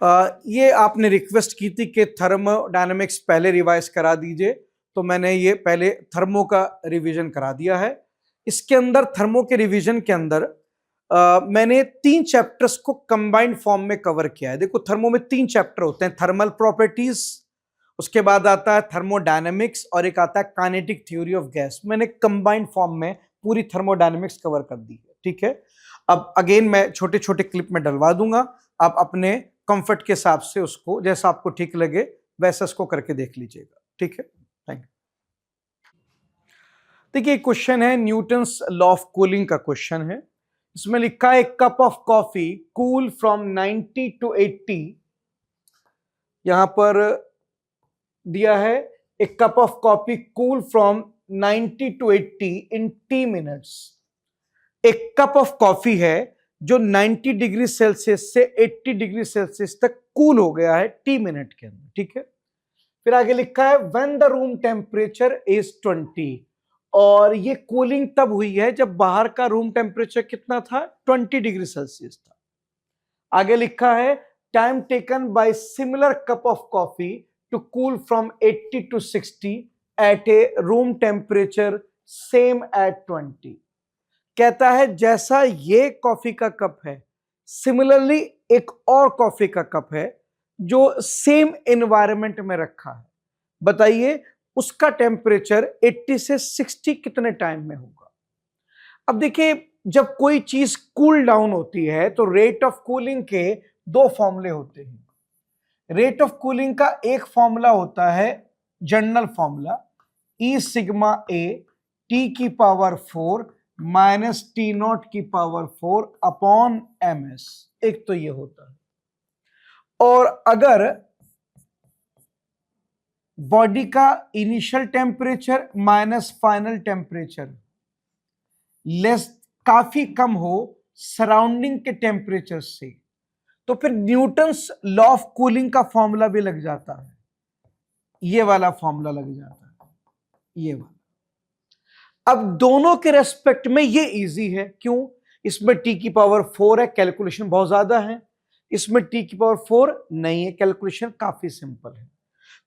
ये आपने रिक्वेस्ट की थी कि थर्मोडायनेमिक्स पहले रिवाइज करा दीजिए, तो मैंने ये पहले थर्मो का रिवीजन करा दिया है। इसके अंदर थर्मो के रिवीजन के अंदर मैंने 3 चैप्टर्स को कंबाइंड फॉर्म में कवर किया है। देखो, थर्मो में 3 चैप्टर होते हैं, थर्मल प्रॉपर्टीज, उसके बाद आता है थर्मोडायनेमिक्स और एक आता है काइनेटिक थ्योरी ऑफ गैस। मैंने कंबाइंड फॉर्म में पूरी थर्मोडायनेमिक्स कवर कर दी है, ठीक है। अब अगेन मैं छोटे छोटे क्लिप में डलवा दूंगा, आप अपने कंफर्ट के हिसाब से उसको जैसा आपको ठीक लगे वैसा उसको करके देख लीजिएगा, ठीक है। Thank you. देखिए, क्वेश्चन है न्यूटन्स लॉ ऑफ कूलिंग का क्वेश्चन है। इसमें लिखा है cup of coffee cool from 90 to 80। यहां पर दिया है एक cup of coffee cool from 90 to 80 in T minutes. एक कप ऑफ कॉफी है जो 90 डिग्री सेल्सियस से 80 डिग्री सेल्सियस तक कूल हो गया है T मिनट के अंदर, ठीक है। फिर आगे लिखा है when the room temperature is 20, और ये कूलिंग तब हुई है जब बाहर का रूम टेम्परेचर कितना था, 20 डिग्री सेल्सियस था। आगे लिखा है time taken by similar cup of coffee to cool from 80 to 60 at a room temperature same at 20। कहता है जैसा ये कॉफी का कप है, सिमिलरली एक और कॉफी का कप है जो सेम एनवायरनमेंट में रखा है। बताइए उसका टेम्परेचर 80 से 60 कितने टाइम में होगा। अब देखिए, जब कोई चीज कूल डाउन होती है तो रेट ऑफ कूलिंग के 2 फॉर्मूले होते हैं। रेट ऑफ कूलिंग का एक फॉर्मूला होता है general formula, E sigma A T की पावर 4 माइनस टी नॉट की पावर 4 अपॉन एम एस। एक तो ये होता है। और अगर बॉडी का initial temperature minus final temperature less काफी कम हो सराउंडिंग के टेम्परेचर से, तो फिर न्यूटन्स लॉ ऑफ कूलिंग का फॉर्मूला भी लग जाता है। ये वाला फॉर्मूला लग जाता है, ये वाला। अब दोनों के रेस्पेक्ट में ये इजी है, क्यों? इसमें टी की पावर 4 है, कैलकुलेशन बहुत ज्यादा है। इसमें टी की पावर 4 नहीं है, कैलकुलेशन काफी सिंपल है।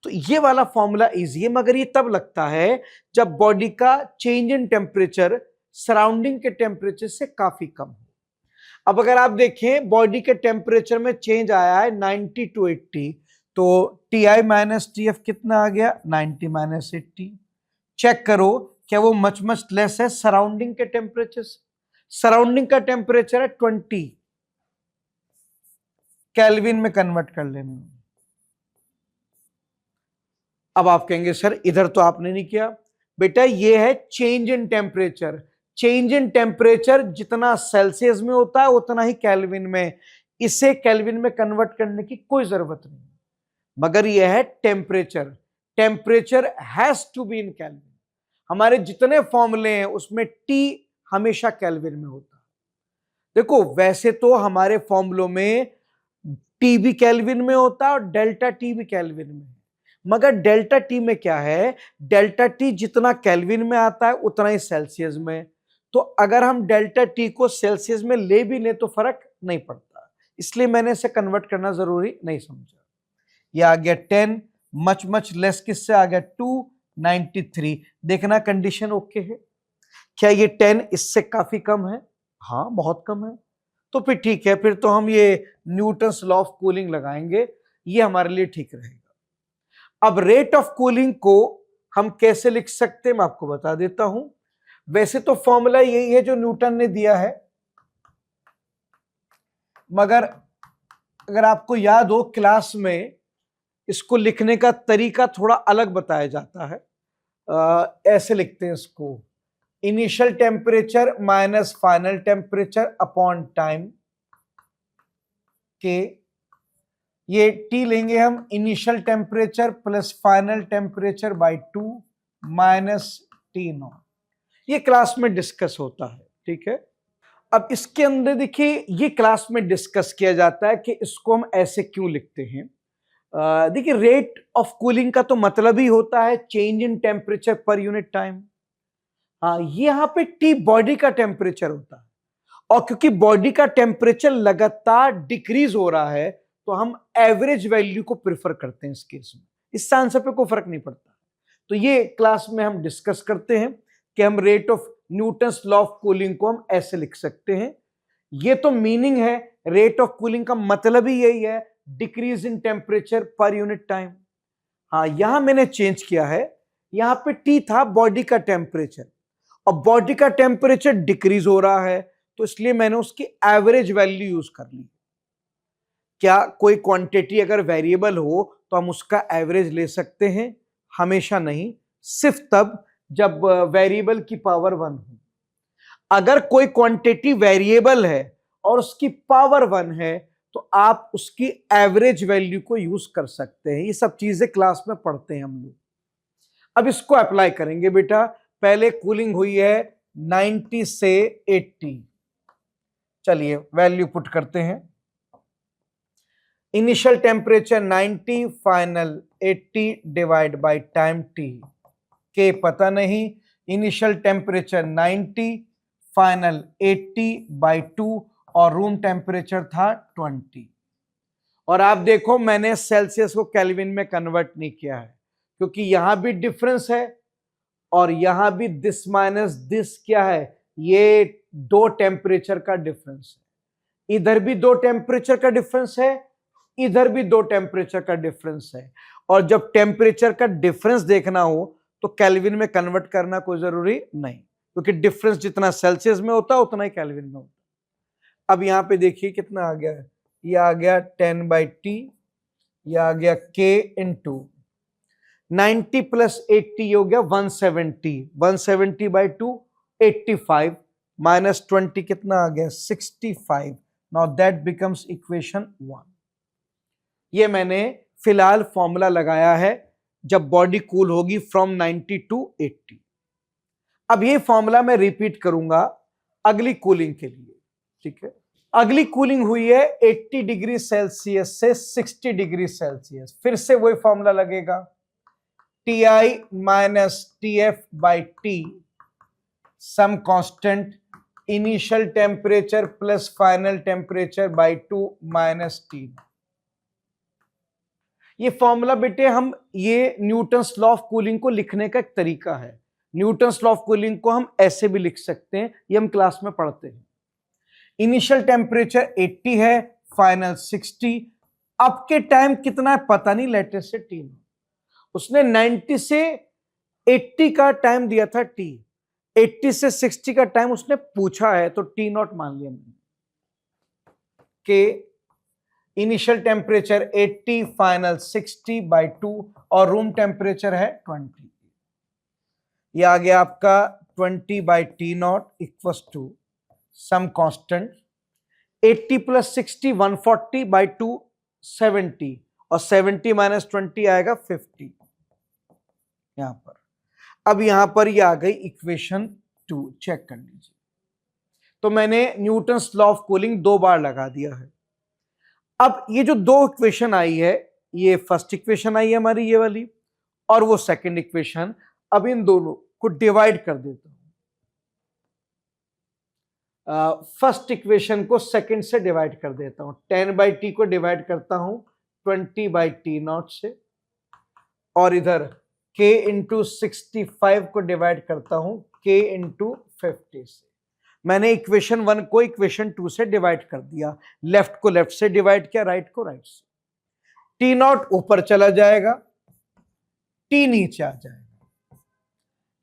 तो ये वाला फॉर्मूला इजी है, मगर ये तब लगता है जब बॉडी का चेंज इन टेम्परेचर सराउंडिंग के टेम्परेचर से काफी कम हो। अब अगर आप देखें बॉडी के टेम्परेचर में चेंज आया है 90 to 80, तो T I minus T F कितना आ गया, 90 माइनस 80। चेक करो क्या वो मच मच लेस है सराउंडिंग के टेम्परेचर से। सराउंडिंग का टेम्परेचर है 20, केल्विन में कन्वर्ट कर लेना। अब आप कहेंगे सर इधर तो आपने नहीं किया। बेटा ये है change in temperature. Change in temperature जितना सेल्सियस में होता है उतना ही केल्विन में। इसे केल्विन में कन्वर्ट करने की कोई जरूरत नहीं, मगर यह है temperature. Temperature has to be in kelvin. हमारे जितने फॉर्मूले हैं उसमें टी हमेशा केल्विन में होता है। देखो वैसे तो हमारे फॉर्मूलों में टी भी केल्विन में होता है और डेल्टा टी भी केल्विन में है, मगर डेल्टा टी में क्या है, डेल्टा टी जितना केल्विन में आता है उतना ही सेल्सियस में। तो अगर हम डेल्टा टी को सेल्सियस में ले भी लें तो फर्क नहीं पड़ता, इसलिए मैंने इसे कन्वर्ट करना जरूरी नहीं समझा। ये आ गया 10, मच मच लेस किससे आ गया 293। देखना कंडीशन ओके है क्या, ये 10 इससे काफी कम है? हाँ बहुत कम है, तो फिर ठीक है, फिर तो हम ये न्यूटन्स लॉ ऑफ कूलिंग लगाएंगे, ये हमारे लिए ठीक रहेगा। अब रेट ऑफ कूलिंग को हम कैसे लिख सकते हैं मैं आपको बता देता हूं। वैसे तो फॉर्मूला यही है जो न्यूटन ने दिया है, मगर अगर आपको याद हो क्लास में इसको लिखने का तरीका थोड़ा अलग बताया जाता है। ऐसे लिखते हैं इसको, initial temperature minus final temperature upon time के, ये टी लेंगे हम, initial temperature plus final temperature by 2 minus T not. ये क्लास में डिस्कस होता है, ठीक है। अब इसके अंदर देखिए ये क्लास में डिस्कस किया जाता है कि इसको हम ऐसे क्यों लिखते हैं। देखिए रेट ऑफ कूलिंग का तो मतलब ही होता है change in temperature per unit time. हाँ, यहां पे टी बॉडी का टेम्परेचर होता है, और क्योंकि बॉडी का टेम्परेचर लगातार डिक्रीज हो रहा है तो हम एवरेज वैल्यू को प्रेफर करते हैं इस केस में। इस आंसर पे कोई फर्क नहीं पड़ता। तो ये क्लास में हम डिस्कस करते हैं कि हम rate of Newton's law of cooling को हम ऐसे लिख सकते हैं। ये तो मीनिंग है, रेट ऑफ कूलिंग का मतलब ही यही है, decrease in temperature per unit time. हाँ, यहां मैंने चेंज किया है, यहां पे टी था बॉडी का टेम्परेचर, और बॉडी का टेम्परेचर डिक्रीज हो रहा है, तो इसलिए मैंने उसकी एवरेज वैल्यू यूज कर ली। क्या कोई क्वांटिटी अगर वेरिएबल हो तो हम उसका एवरेज ले सकते हैं? हमेशा नहीं, सिर्फ तब जब वेरिएबल की पावर 1 हो। अगर कोई क्वांटिटी वेरिएबल है और उसकी पावर 1 है तो आप उसकी एवरेज वैल्यू को यूज कर सकते हैं। ये सब चीजें क्लास में पढ़ते हैं हम लोग। अब इसको अप्लाई करेंगे बेटा। पहले कूलिंग हुई है 90 से 80। चलिए वैल्यू पुट करते हैं। Initial temperature 90, final 80 divide by time T. के पता नहीं, इनिशियल टेम्परेचर 90, फाइनल 80 बाय 2, और रूम टेम्परेचर था 20। और आप देखो मैंने सेल्सियस को केल्विन में कन्वर्ट नहीं किया है, क्योंकि यहां भी डिफरेंस है और यहां भी दिस माइनस दिस क्या है, ये दो टेम्परेचर का डिफरेंस है। इधर भी दो टेम्परेचर का डिफरेंस है, इधर भी दो टेम्परेचर का डिफरेंस है। और जब टेम्परेचर का डिफरेंस देखना हो तो केल्विन में कन्वर्ट करना कोई जरूरी नहीं, क्योंकि डिफरेंस जितना सेल्सियस में होता है उतना ही केल्विन में होता है। अब यहां पे देखिए कितना आ गया है, ये आ गया 10/T, ये आ गया K इंटू 90 प्लस 80 हो गया 170, 170/2 85 माइनस 20 कितना आ गया 65। Now that becomes equation 1। ये मैंने फिलहाल फॉर्मूला लगाया है जब बॉडी कूल होगी फ्रॉम 90 टू 80। अब ये फॉर्मूला मैं रिपीट करूंगा अगली कूलिंग के लिए, ठीक है। अगली कूलिंग हुई है 80 डिग्री सेल्सियस से 60 डिग्री सेल्सियस। फिर से वही फॉर्मूला लगेगा, Ti minus TF/T sum constant initial temperature plus final temperature by 2 minus T। ये फॉर्मूला बेटे हम ये न्यूटन्स लॉ ऑफ कूलिंग को लिखने का एक तरीका है। न्यूटन्स लॉ ऑफ कूलिंग को हम ऐसे भी लिख सकते हैं, ये हम क्लास में पढ़ते हैं। इनिशियल टेम्परेचर 80 है, फाइनल 60। अब के टाइम कितना है पता नहीं, लेटेस्ट से T। उसने 90 से 80 का टाइम दिया था T, 80 से 60 का टाइम उसने पूछा है, तो T0 मान लिया मैंने। के इनिशियल टेम्परेचर 80, फाइनल 60/2, और रूम टेम्परेचर है 20। ये आ गया आपका 20/T0 equals to some constant 80 plus 60 140/2 70, और 70 माइनस 20 आएगा 50 यहां पर। अब यहां पर ये आ गई इक्वेशन 2, चेक कर लीजिए। तो मैंने न्यूटन्स लॉ ऑफ कूलिंग 2 बार लगा दिया है। अब ये जो 2 इक्वेशन आई है, ये फर्स्ट इक्वेशन आई है हमारी ये वाली, और वो सेकंड इक्वेशन। अब इन दोनों को डिवाइड कर देता हूं। फर्स्ट इक्वेशन को सेकंड से डिवाइड कर देता हूं। 10/T को डिवाइड करता हूं 20/T0 से, और इधर K इंटू 65 को डिवाइड करता हूं K इंटू 50 से। मैंने इक्वेशन 1 को इक्वेशन 2 से डिवाइड कर दिया, लेफ्ट को लेफ्ट से डिवाइड किया, राइट को राइट से। T0 ऊपर चला जाएगा, T नीचे आ जाएगा,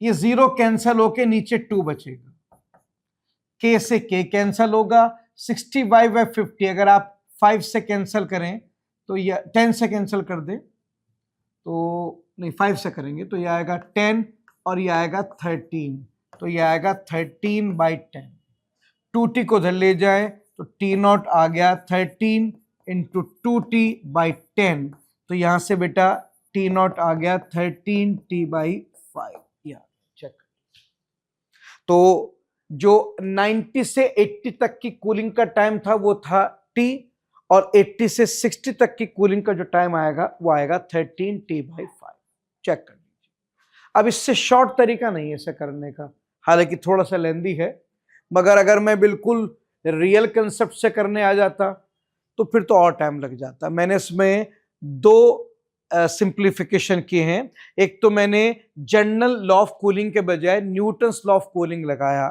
ये 0 कैंसल होके नीचे 2 बचेगा। K से K कैंसल होगा, 65/50 अगर आप 5 से कैंसल करें तो ये 10 से कैंसल कर दें तो नहीं 5 से करेंगे तो ये आएगा 10, और ये आएगा 13, तो ये आएगा 13/10। 2T को उधर ले जाए तो T0 आ गया 13 इंटू 2T/10, तो यहां से बेटा T0 आ गया 13T/5। या चेक। तो जो 90 से 80 तक की कूलिंग का टाइम था वो था T, और 80 से 60 तक की कूलिंग का जो टाइम आएगा वो आएगा 13T/5। चेक कर लीजिए। अब इससे शॉर्ट तरीका नहीं है इसे करने का, हालांकि थोड़ा सा लेंदी है, मगर अगर मैं बिल्कुल रियल कंसेप्ट से करने आ जाता तो फिर तो और टाइम लग जाता। मैंने इसमें दो सिंप्लीफिकेशन किए हैं। एक तो मैंने जनरल लॉ ऑफ कूलिंग के बजाय न्यूटन्स लॉ ऑफ कूलिंग लगाया,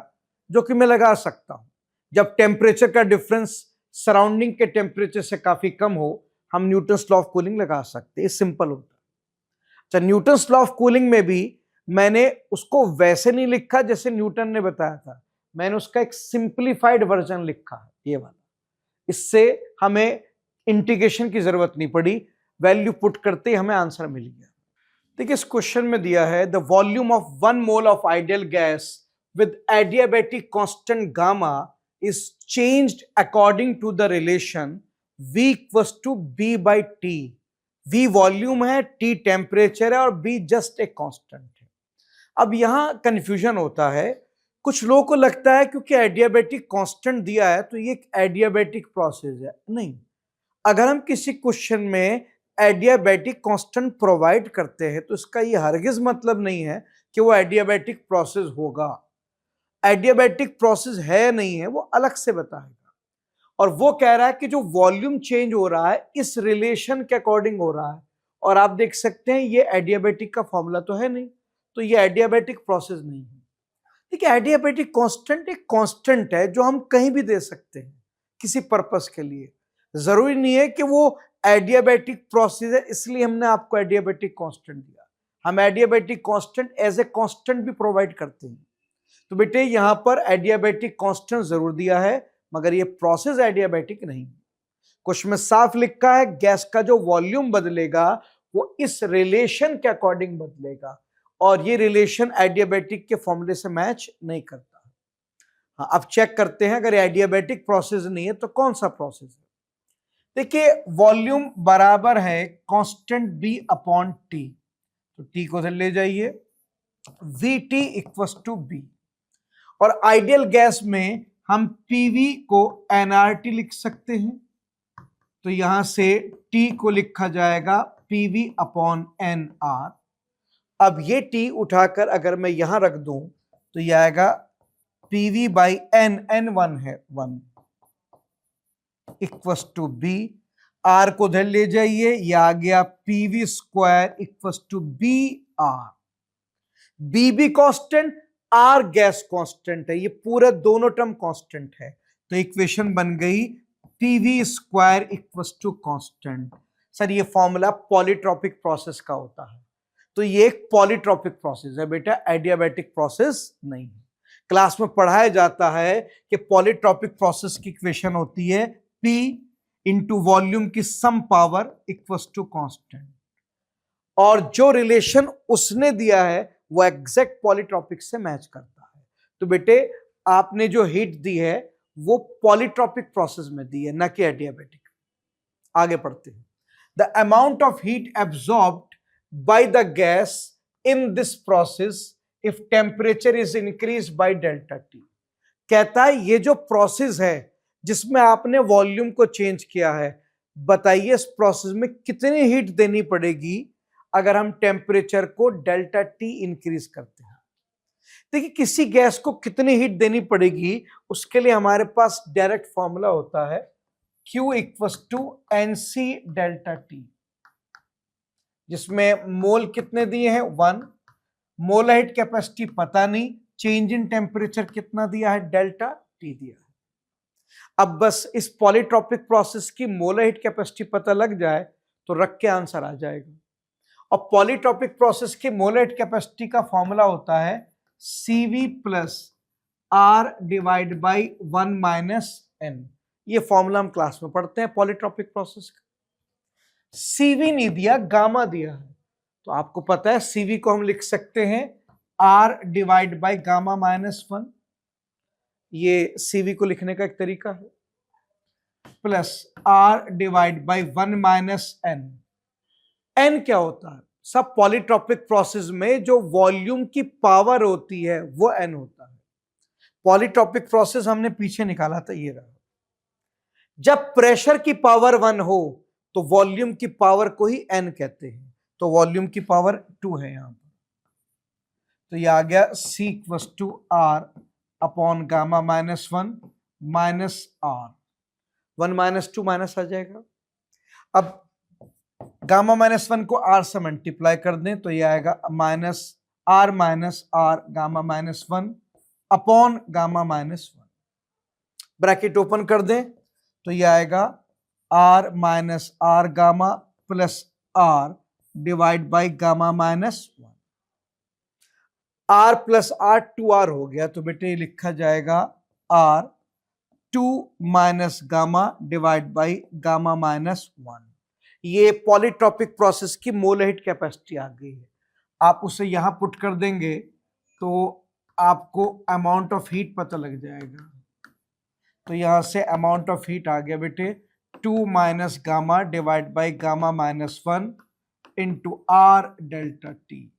जो कि मैं लगा सकता हूं जब टेम्परेचर का डिफरेंस सराउंडिंग के टेम्परेचर से काफी कम हो, हम न्यूटन्स लॉ ऑफ कूलिंग लगा सकते हैं, सिंपल होता है। अच्छा, न्यूटन्स लॉ ऑफ कूलिंग में भी मैंने उसको वैसे नहीं लिखा जैसे न्यूटन ने बताया था, मैंने उसका एक सिंप्लीफाइड वर्जन लिखा है, ये वाला। इससे हमें इंटीग्रेशन की जरूरत नहीं पड़ी, वैल्यू पुट करते ही हमें आंसर मिल गया। देखिए इस क्वेश्चन में दिया है the volume of 1 mole of ideal gas with adiabatic constant gamma is changed according to the relation V equals to B by T। V volume है, T टेम्परेचर है और B जस्ट एक कांस्टेंट है। अब यहां कंफ्यूजन होता है, कुछ लोगों को लगता है क्योंकि एडियाबैटिक कांस्टेंट दिया है तो ये एक एडियाबैटिक प्रोसेस है। नहीं, अगर हम किसी क्वेश्चन में एडियाबैटिक कांस्टेंट प्रोवाइड करते हैं तो इसका ये हरगिज मतलब नहीं है कि वो एडियाबैटिक प्रोसेस होगा। एडियाबैटिक प्रोसेस है नहीं है, वो अलग से बताएगा। और वो कह रहा है कि जो वॉल्यूम चेंज हो रहा है इस रिलेशन के अकॉर्डिंग हो रहा है, और आप देख सकते हैं ये एडियाबैटिक का फॉर्मूला तो है नहीं, तो ये एडियाबैटिक प्रोसेस नहीं है। देखिए एडियाबैटिक कांस्टेंट एक कांस्टेंट है जो हम कहीं भी दे सकते हैं किसी पर्पस के लिए। जरूरी नहीं है कि वो एडियाबैटिक प्रोसेस है इसलिए हमने आपको एडियाबैटिक कांस्टेंट दिया। हम adiabatic constant as a constant भी प्रोवाइड करते हैं। तो बेटे यहां पर एडियाबैटिक कांस्टेंट जरूर दिया है, मगर ये प्रोसेस एडियाबैटिक नहीं। क्वेश्चन में साफ लिखा है गैस का जो वॉल्यूम बदलेगा वो इस रिलेशन के अकॉर्डिंग बदलेगा, और ये रिलेशन एडियाबैटिक के फॉर्मूले से मैच नहीं करता। हाँ, अब चेक करते हैं अगर एडियाबैटिक प्रोसेस नहीं है तो कौन सा प्रोसेस है। देखिए वॉल्यूम बराबर है कांस्टेंट B अपॉन T, तो T को उधर ले जाइए, VT इक्वल्स टू B। और आइडियल गैस में हम PV को nRT लिख सकते हैं, तो यहां से T को लिखा जाएगा PV अपॉन nR। अब ये T उठाकर अगर मैं यहां रख दूं तो यह आएगा PV बाई N, N1 है 1, इक्वल्स टू B। R को उधर ले जाइए, यह आ गया PV square equals to BR। B भी कांस्टेंट, R गैस कांस्टेंट है, ये पूरा दोनों टर्म कांस्टेंट है, तो इक्वेशन बन गई PV square equals to constant. Sir ये फॉर्मूला पॉलीट्रॉपिक प्रोसेस का होता है, तो ये एक पॉलीट्रॉपिक प्रोसेस है बेटा, एडियाबैटिक प्रोसेस नहीं है। क्लास में पढ़ाया जाता है कि पॉलीट्रॉपिक प्रोसेस की इक्वेशन होती है P इंटू वॉल्यूम की some power equals to constant, और जो रिलेशन उसने दिया है वो एग्जैक्ट पॉलीट्रॉपिक से मैच करता है। तो बेटे आपने जो हीट दी है वो पॉलीट्रॉपिक प्रोसेस में दी है, ना कि एडियाबैटिक। आगे पढ़ते हैं। The amount of heat absorbed by the gas in this process if temperature is increased by delta T। कहता है ये जो प्रोसेस है जिसमें आपने वॉल्यूम को चेंज किया है, बताइए इस प्रोसेस में कितनी हीट देनी पड़ेगी अगर हम टेम्परेचर को डेल्टा टी इंक्रीज करते हैं। देखिए किसी गैस को कितनी हीट देनी पड़ेगी उसके लिए हमारे पास डायरेक्ट फॉर्मूला होता है Q equals to NC delta T, जिसमें मोल कितने दिए हैं 1, मोलर हीट कैपेसिटी पता नहीं, चेंज इन टेम्परेचर कितना दिया है डेल्टा टी दिया है। अब बस इस पॉलीट्रॉपिक प्रोसेस की मोलर हीट कैपेसिटी पता लग जाए तो रख के आंसर आ जाएगा। और पॉलीट्रॉपिक प्रोसेस की मोलर हीट कैपेसिटी का फॉर्मूला होता है CV plus R divide by 1 minus N। ये फॉर्मूला हम क्लास में पढ़ते हैं पॉलीट्रॉपिक प्रोसेस का। CV नहीं दिया, गामा दिया है, तो आपको पता है CV को हम लिख सकते हैं R divide by gamma minus 1, ये CV को लिखने का एक तरीका है, plus R divide by 1 minus N। N क्या होता है, सब पॉलीट्रॉपिक प्रोसेस में जो वॉल्यूम की पावर होती है वो N होता है। पॉलीट्रॉपिक प्रोसेस हमने पीछे निकाला था, ये रहा। जब प्रेशर की पावर 1 हो तो वॉल्यूम की पावर को ही N कहते हैं, तो वॉल्यूम की पावर 2 है यहां पर, तो ये आ गया C equals to R upon gamma minus 1 minus R। 1 minus 2 minus आ जाएगा। अब गामा माइनस 1 को आर से मल्टीप्लाई कर दें तो ये आएगा minus R gamma minus 1 upon gamma minus 1। Bracket open कर दें तो ये आएगा R minus R gamma plus R divide by gamma minus 1। R plus R 2r हो गया, तो बेटे ये लिखा जाएगा R 2 minus gamma divide by gamma minus 1। ये पॉलीट्रॉपिक प्रोसेस की मोल हीट कैपेसिटी आ गई है। आप उसे यहां पुट कर देंगे तो आपको अमाउंट ऑफ हीट पता लग जाएगा। तो यहां से अमाउंट ऑफ हीट आ गया बेटे 2 minus gamma divide by gamma minus 1 into R delta T.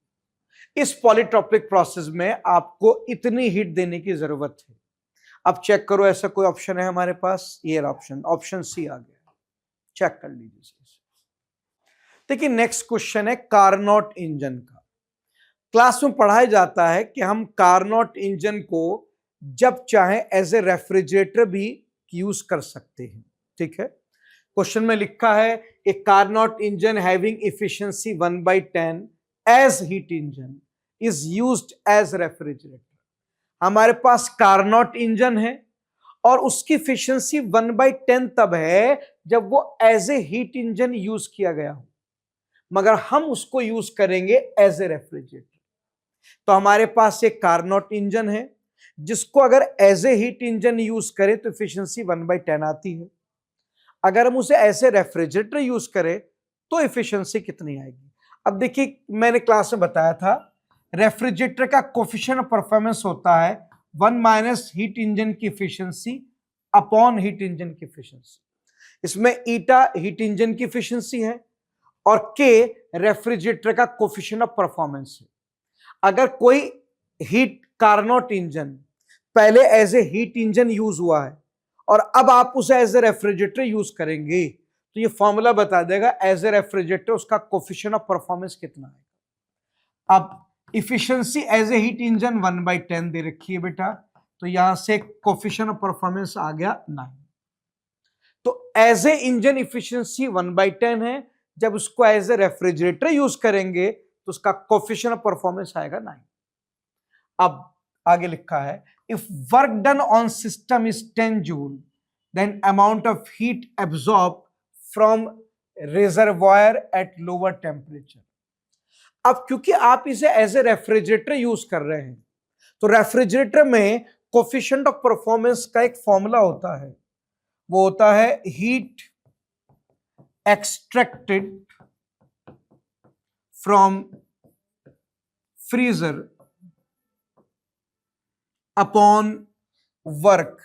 इस पॉलीट्रॉपिक प्रोसेस में आपको इतनी हीट देने की जरूरत है। अब चेक करो ऐसा कोई ऑप्शन है हमारे पास? ये ऑप्शन सी आ गया, चेक कर लीजिए। देखिए नेक्स्ट क्वेश्चन है कार्नोट इंजन का। क्लास में पढ़ाया जाता है कि हम कार्नोट इंजन को जब चाहे एज ए रेफ्रिजरेटर भी यूज कर सकते हैं। ठीक है, क्वेश्चन में लिखा है a Carnot engine having efficiency 1/10 as heat engine is used as refrigerator. हमारे पास कार्नोट इंजन है और उसकी एफिशिएंसी 1/10 तब है जब वो as a heat engine use किया गया हो, मगर हम उसको यूज करेंगे एज ए रेफ्रिजरेटर। तो हमारे पास एक कार्नोट इंजन है जिसको अगर as a heat engine use करें तो एफिशिएंसी 1/10 आती है। अगर हम उसे ऐसे रेफ्रिजरेटर यूज करें तो एफिशिएंसी कितनी आएगी? अब देखिए मैंने क्लास में बताया था रेफ्रिजरेटर का कोफिशिएंट ऑफ परफॉर्मेंस होता है 1 माइनस हीट इंजन की एफिशिएंसी अपॉन हीट इंजन की एफिशिएंसी। इसमें ईटा हीट इंजन की एफिशिएंसी है और के रेफ्रिजरेटर का कोफिशिएंट ऑफ परफॉर्मेंस है। अगर कोई हीट कार्नोट इंजन पहले as a heat engine use हुआ है और अब आप उसे एज ए रेफ्रिजरेटर यूज करेंगे तो ये फॉर्मूला बता देगा एज ए रेफ्रिजरेटर उसका कोफिशिएंट ऑफ परफॉर्मेंस कितना है। अब efficiency as a heat engine 1/10 दे रखी है बेटा, तो यहां से कोफिशिएंट ऑफ परफॉर्मेंस आ गया 9। तो एज ए इंजन इफिशिएंसी 1/10 है, जब उसको एज ए रेफ्रिजरेटर यूज करेंगे तो उसका कोफिशिएंट ऑफ परफॉर्मेंस आएगा 9। अब आगे लिखा है if work done on system is 10 joule then amount of heat absorb from reservoir at lower temperature. अब क्योंकि आप इसे एज ए रेफ्रिजरेटर यूज कर रहे हैं तो रेफ्रिजरेटर में कोफिशिएंट ऑफ परफॉर्मेंस का एक फॉर्मूला होता है, वो होता है heat extracted from freezer upon work.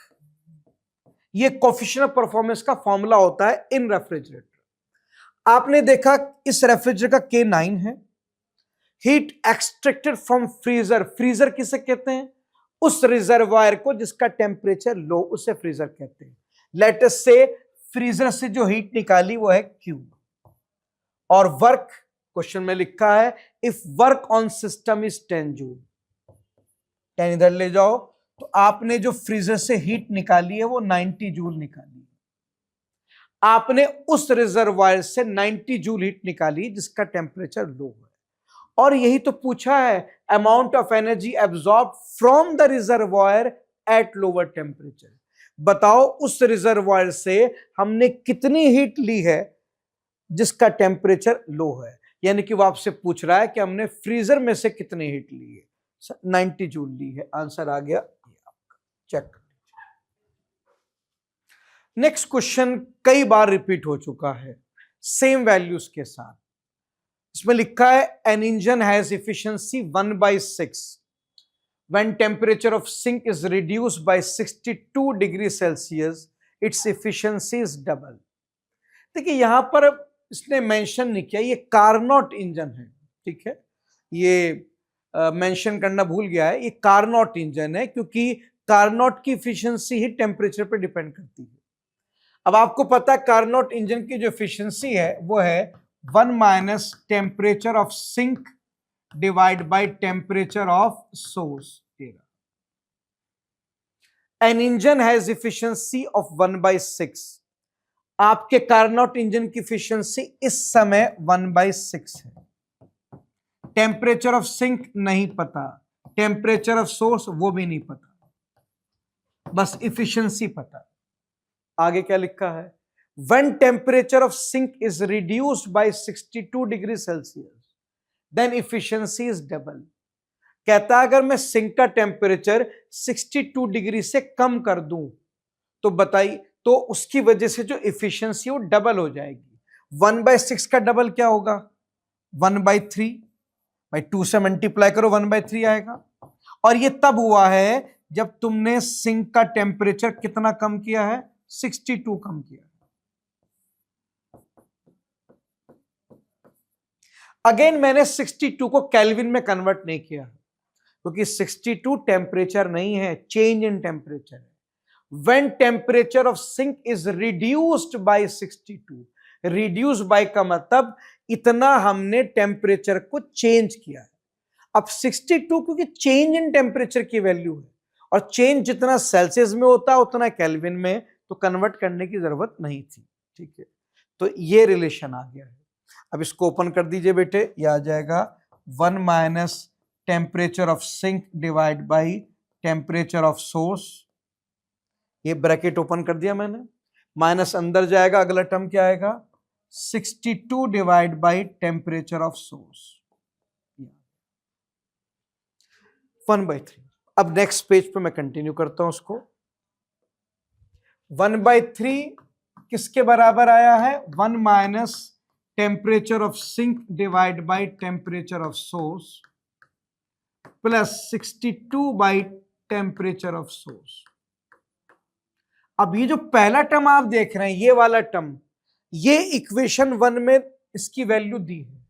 ये कोफिशिएंट ऑफ परफॉर्मेंस का फॉर्मूला होता है इन रेफ्रिजरेटर। आपने देखा इस रेफ्रिजरेटर का K9 है। Heat extracted from freezer, freezer किसे कहते हैं? उस रिजर्वायर को जिसका टेम्परेचर लो, उसे फ्रीजर कहते हैं। लेट अस से फ्रीजर से जो हीट निकाली वो है Q। और वर्क क्वेश्चन में लिखा है if work on system is 10 joule, 10 इधर ले जाओ, तो आपने जो फ्रीजर से हीट निकाली है वो 90 जूल निकाली है। आपने उस रिजर्वायर से 90 जूल हीट निकाली जिसका टेम्परेचर लो है, और यही तो पूछा है amount of energy absorb from the reservoir eight lower temperature. बताओ उस रिजर्वायर से हमने कितनी हीट ली है जिसका टेम्परेचर लो है, यानी कि वो आपसे पूछ रहा है कि हमने फ्रीजर में से कितनी हीट ली है। 90 जूल ली है, आंसर आ गया आपका, चेक कर लीजिए। नेक्स्ट क्वेश्चन कई बार रिपीट हो चुका है सेम वैल्यूज के साथ। इसमें लिखा है an engine has efficiency 1/6 when temperature of sink is reduced by 62 degree Celsius its efficiency is double. देखिए यहां पर इसने मेंशन नहीं किया, ये कार्नोट इंजन है, ठीक है, ये मेंशन करना भूल गया है, ये कार्नोट इंजन है क्योंकि कार्नोट की एफिशिएंसी ही टेम्परेचर पर डिपेंड करती है। अब आपको पता है कार्नोट इंजन की जो एफिशिएंसी है वो है 1 minus temperature of sink divide by temperature of source. An engine has efficiency of 1/6 आपके कार्नोट इंजन की एफिशिएंसी इस समय 1/6 है। टेम्परेचर ऑफ सिंक नहीं पता, टेम्परेचर ऑफ सोर्स वो भी नहीं पता, बस एफिशिएंसी पता। आगे क्या लिखा है? When temperature of sink is reduced by 62 degree Celsius then efficiency is double। कहता है अगर मैं सिंक का टेम्परेचर 62 डिग्री से कम कर दूं तो बताइए, तो उसकी वजह से जो एफिशिएंसी वो डबल हो जाएगी। 1/6 का डबल क्या होगा? 1/3, भाई 2 से मल्टीप्लाई करो 1/3 आएगा। और ये तब हुआ है जब तुमने सिंक का टेम्परेचर कितना कम किया है? 62 कम किया। अगेन मैंने 62 को केल्विन में कन्वर्ट नहीं किया क्योंकि 62 टेम्परेचर नहीं है, चेंज इन टेम्परेचर है। When temperature of sink is reduced by 62, reduced by का मतलब इतना हमने टेम्परेचर को चेंज किया है। अब 62 क्योंकि चेंज इन टेम्परेचर की वैल्यू है और चेंज जितना सेल्सियस में होता है उतना केल्विन में, तो कन्वर्ट करने की जरूरत नहीं थी। ठीक है, तो ये रिलेशन आ गया है। अब इसको ओपन कर दीजिए बेटे, ये आ जाएगा 1 minus temperature of sink divide by temperature of source. ये ब्रैकेट ओपन कर दिया मैंने, माइनस अंदर जाएगा, अगला टर्म क्या आएगा? 62 divide by temperature of source 1/3। अब नेक्स्ट पेज पे मैं कंटिन्यू करता हूं उसको। 1/3 किसके बराबर आया है? 1 minus temperature of sink divide by temperature of source plus 62 by temperature of source. अब ये जो पहला टर्म आप देख रहे हैं, ये वाला टर्म, ये इक्वेशन 1 में इसकी वैल्यू दी है।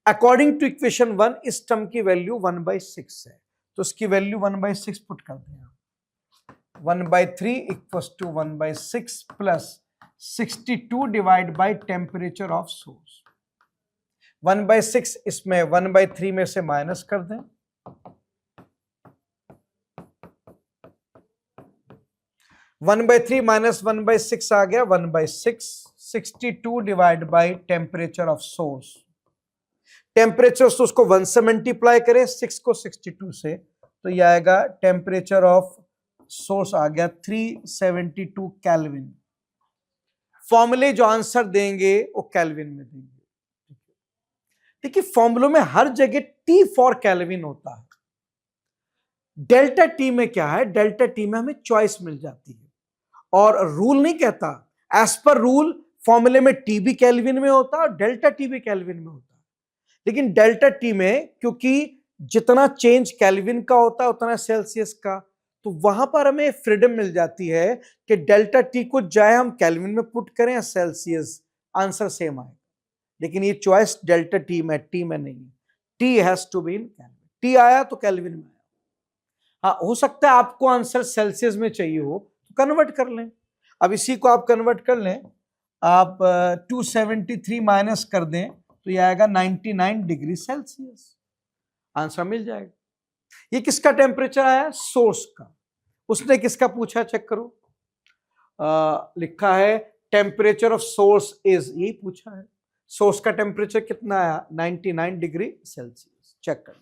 अकॉर्डिंग टू इक्वेशन 1 इस टर्म की वैल्यू 1/6 है, तो इसकी वैल्यू 1/6 पुट कर दें। 1/3 equals to 1/6 plus 62 divide by temperature of source. 1/6 इसमें 1/3 में से माइनस कर दें, 1/3 माइनस 1/6 आ गया 1/6। 62 divide by temperature of source, temperature source को 1 से मल्टीप्लाई करें, 6 को 62 से, तो यह आएगा टेम्परेचर ऑफ सोर्स आ गया 372 केल्विन। फॉर्मूले जो आंसर देंगे वो केल्विन में देंगे। देखिए फॉर्मूलों में हर जगह टी फॉर केल्विन होता है। डेल्टा टी में क्या है? डेल्टा टी में हमें चॉइस मिल जाती है और रूल नहीं कहता, एज पर रूल फॉर्मूले में टी भी केल्विन में होता है और डेल्टा टी भी केल्विन में होता है। लेकिन डेल्टा टी में क्योंकि जितना चेंज केल्विन का होता है उतना सेल्सियस का, तो वहां पर हमें फ्रीडम मिल जाती है कि डेल्टा टी को चाहे हम केल्विन में पुट करें या सेल्सियस, आंसर सेम आए। लेकिन ये चॉइस डेल्टा टी में, टी में नहीं। T has to be in kelvin. T आया तो केल्विन में आया। हाँ, हो सकता है आपको आंसर सेल्सियस में चाहिए हो तो कन्वर्ट कर लें। अब इसी को आप कन्वर्ट कर लें, आप 273 माइनस कर दें तो यह आएगा 99 डिग्री सेल्सियस, आंसर मिल जाएगा। ये किसका टेम्परेचर आया? सोर्स का। उसने किसका पूछा? चेक करो, लिखा है टेम्परेचर ऑफ सोर्स इज, यही पूछा है। सोर्स का टेम्परेचर कितना आया? 99 डिग्री सेल्सियस। चेक कर